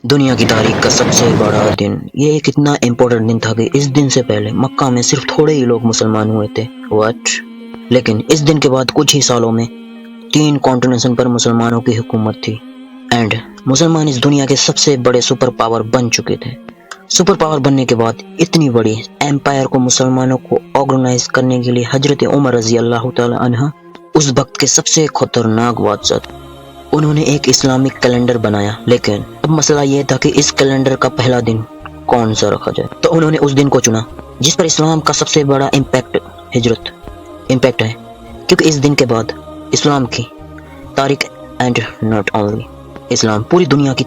دنیا کی تاریخ کا سب سے بڑا دن، یہ ایک اتنا امپورٹنٹ دن تھا کہ اس دن سے پہلے مکہ میں صرف تھوڑے ہی لوگ مسلمان ہوئے تھے۔ لیکن اس دن کے بعد کچھ ہی سالوں میں 3 کانٹیننٹس پر مسلمانوں کی حکومت تھی اینڈ مسلمان اس دنیا کے سب سے بڑے سپر پاور بن چکے تھے۔ سپر پاور بننے کے بعد اتنی بڑی ایمپائر کو مسلمانوں کو آرگنائز کرنے کے لیے حضرت عمر رضی اللہ تعالی عنہ اس وقت کے سب سے خطرناک بادشاہ تھے۔ انہوں نے ایک اسلامک کیلنڈر بنایا، لیکن اب مسئلہ یہ تھا کہ اس کیلنڈر کا پہلا دن کون سا رکھا جائے۔ تو انہوں نے اس دن کو چنا جس پر اسلام کا سب سے بڑا امپیکٹ ہے، کیونکہ اس دن کے بعد اسلام کی تاریخ اینڈ ناٹ اونلی اسلام پوری دنیا کی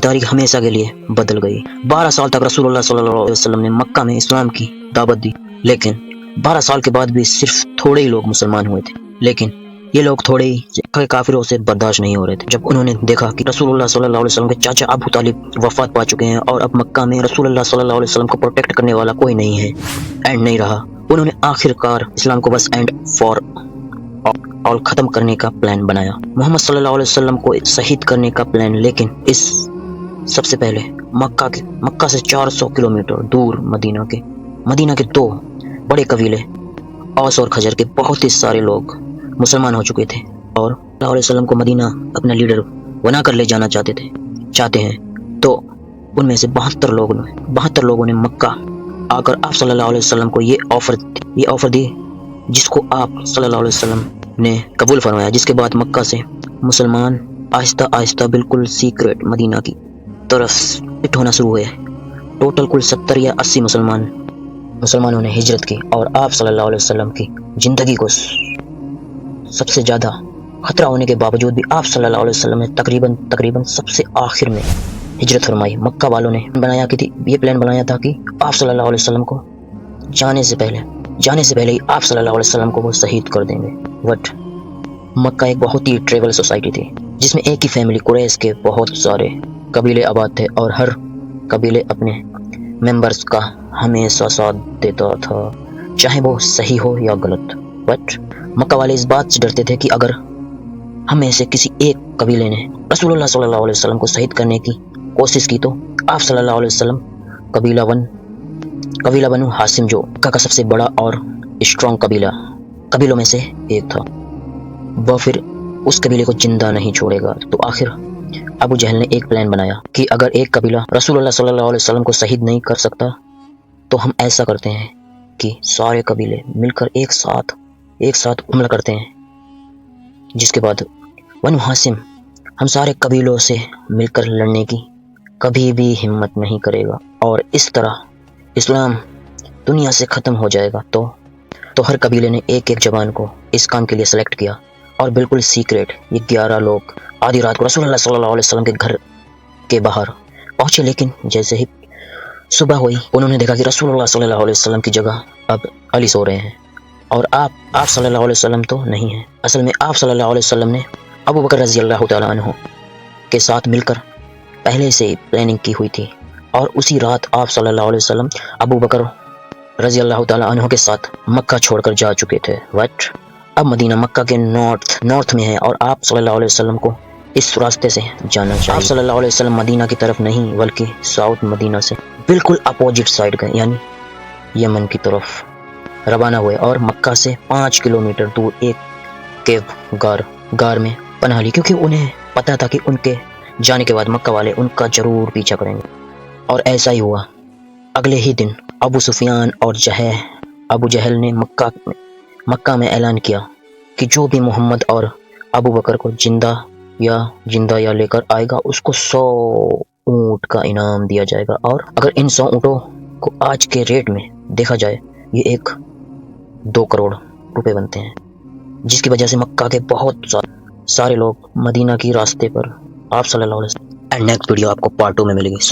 تاریخ ہمیشہ کے لیے بدل گئی۔ 12 سال تک رسول اللہ صلی اللہ علیہ وسلم نے مکہ میں اسلام کی دعوت دی، لیکن 12 سال کے بعد بھی صرف تھوڑے ہی لوگ مسلمان ہوئے تھے۔ لیکن یہ لوگ تھوڑے ہی کافروں سے برداشت نہیں ہو رہے تھے۔ جب انہوں نے دیکھا کہ رسول اللہ صلی اللہ علیہ وسلم کے چاچا ابو طالب وفات پا چکے ہیں اور اب مکہ میں رسول اللہ صلی اللہ علیہ وسلم کو پروٹیکٹ کرنے والا کوئی نہیں ہے، اینڈ نہیں رہا، انہوں نے آخر کار اسلام کو بس اینڈ فار آل ختم کرنے کا پلان بنایا، محمد صلی اللہ علیہ وسلم کو شہید کرنے کا پلان۔ لیکن اس سب سے پہلے مکہ سے 400 کلومیٹر دور مدینہ کے 2 بڑے قبیلے اوس اور خزرج کے بہت ہی سارے لوگ مسلمان ہو چکے تھے اور صلی اللہ علیہ وسلم کو مدینہ اپنا لیڈر بنا کر لے جانا چاہتے ہیں۔ تو ان میں سے 72 لوگوں نے مکہ آ کر آپ صلی اللہ علیہ وسلم کو یہ آفر دی، جس کو آپ صلی اللہ علیہ وسلم نے قبول فرمایا، جس کے بعد مکہ سے مسلمان آہستہ آہستہ بالکل سیکریٹ مدینہ کی طرف شفٹ ہونا شروع ہوئے۔ ٹوٹل کل 70 یا 80 مسلمانوں نے ہجرت کی اور آپ صلی اللہ علیہ وسلم کی زندگی کو سب سے زیادہ خطرہ ہونے کے باوجود بھی آپ صلی اللہ علیہ وسلم نے تقریباً سب سے آخر میں ہجرت فرمائی۔ مکہ والوں نے یہ پلان بنایا تھا کہ آپ صلی اللہ علیہ وسلم کو جانے سے پہلے ہی آپ صلی اللہ علیہ وسلم کو وہ شہید کر دیں گے۔ بٹ مکہ ایک بہت ہی ٹریبل سوسائٹی تھی جس میں ایک ہی فیملی قریش کے بہت سارے قبیلے آباد تھے اور ہر قبیلے اپنے ممبرز کا ہمیشہ ساتھ دیتا تھا، چاہے وہ صحیح ہو یا غلط۔ بٹ مکہ والے اس بات سے ڈرتے تھے کہ اگر ہم میں سے کسی ایک قبیلے نے رسول اللہ صلی اللہ علیہ وسلم کو شہید کرنے کی کوشش کی تو آپ صلی اللہ علیہ وسلم قبیلہ بنو ہاشم جو مکہ کا سب سے بڑا اور اسٹرانگ قبیلوں میں سے ایک تھا، وہ پھر اس قبیلے کو زندہ نہیں چھوڑے گا۔ تو آخر ابو جہل نے ایک پلان بنایا کہ اگر ایک قبیلہ رسول اللہ صلی اللہ علیہ وسلم کو شہید نہیں کر سکتا تو ہم ایسا کرتے ہیں کہ سارے قبیلے مل کر ایک ساتھ حملہ کرتے ہیں، جس کے بعد بنو ہاشم ہم سارے قبیلوں سے مل کر لڑنے کی کبھی بھی ہمت نہیں کرے گا اور اس طرح اسلام دنیا سے ختم ہو جائے گا۔ تو ہر قبیلے نے ایک جوان کو اس کام کے لیے سلیکٹ کیا اور بالکل سیکریٹ یہ 11 لوگ آدھی رات کو رسول اللہ صلی اللہ علیہ وسلم کے گھر کے باہر پہنچے۔ لیکن جیسے ہی صبح ہوئی انہوں نے دیکھا کہ رسول اللہ صلی اللہ علیہ وسلم کی جگہ اب علی سو رہے ہیں اور آپ صلی اللہ علیہ وسلم تو نہیں ہیں۔ اصل میں آپ صلی اللہ علیہ وسلم نے ابو بکر رضی اللہ تعالیٰ عنہ کے ساتھ مل کر پہلے سے ہی پلاننگ کی ہوئی تھی اور اسی رات آپ صلی اللہ علیہ وسلم ابو بکر رضی اللہ تعالیٰ عنہ کے ساتھ مکہ چھوڑ کر جا چکے تھے۔ اب مدینہ مکہ کے نارتھ میں ہے اور آپ صلی اللہ علیہ وسلم کو اس راستے سے جانا چاہیے۔ آپ صلی اللہ علیہ وسلم مدینہ کی طرف نہیں بلکہ ساؤتھ مدینہ سے بالکل اپوزٹ سائڈ گئے، یعنی یمن کی طرف روانہ ہوئے اور مکہ سے 5 کلومیٹر دور ایک کیو غار میں پناہ لی، کیونکہ انہیں پتا تھا کہ ان کے جانے کے بعد مکہ والے ان کا ضرور پیچھا کریں گے۔ اور ایسا ہی ہوا۔ اگلے ہی دن ابو سفیان اور ابو جہل نے مکہ میں اعلان کیا کہ جو بھی محمد اور ابو بکر کو زندہ یا لے کر آئے گا اس کو 100 اونٹ کا انعام دیا جائے گا، اور اگر ان 100 اونٹوں کو آج کے ریٹ میں دیکھا جائے یہ 2 کروڑ روپے بنتے ہیں، جس کی وجہ سے مکہ کے بہت سارے لوگ مدینہ کی راستے پر آپ صلی اللہ علیہ وسلم۔ نیکسٹ ویڈیو آپ کو پارٹ 2 میں ملے گی۔